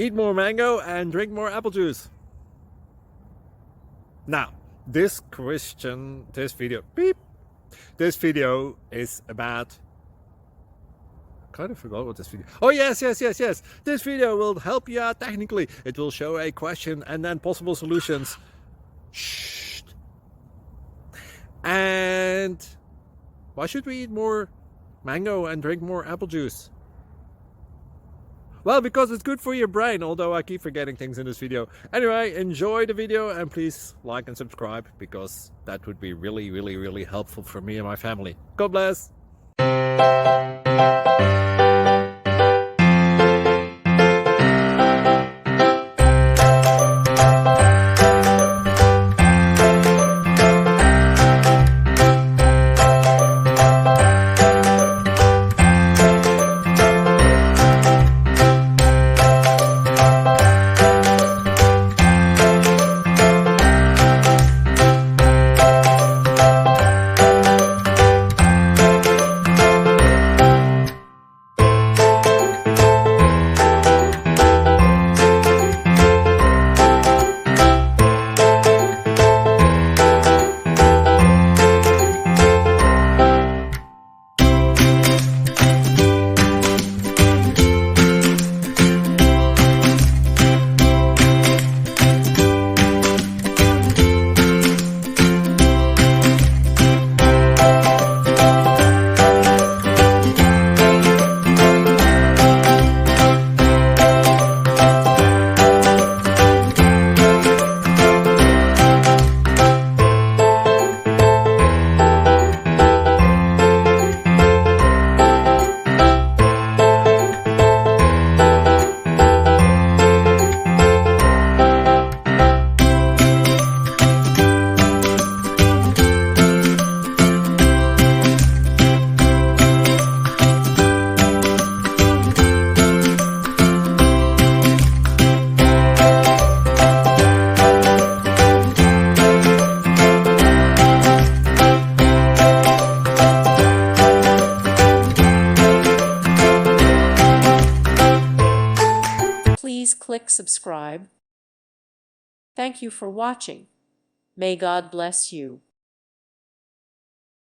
eat more mango and drink more apple juice. Now, this video is about, kind of forgot what this video. Oh yes. This video will help you out technically. It will show a question and then possible solutions. Shh. And why should we eat more mango and drink more apple juice? Well, because it's good for your brain, although I keep forgetting things in this video. Anyway, enjoy the video and please like and subscribe, because that would be really helpful for me and my family. God bless! Please click subscribe. Thank you for watching. May God bless you.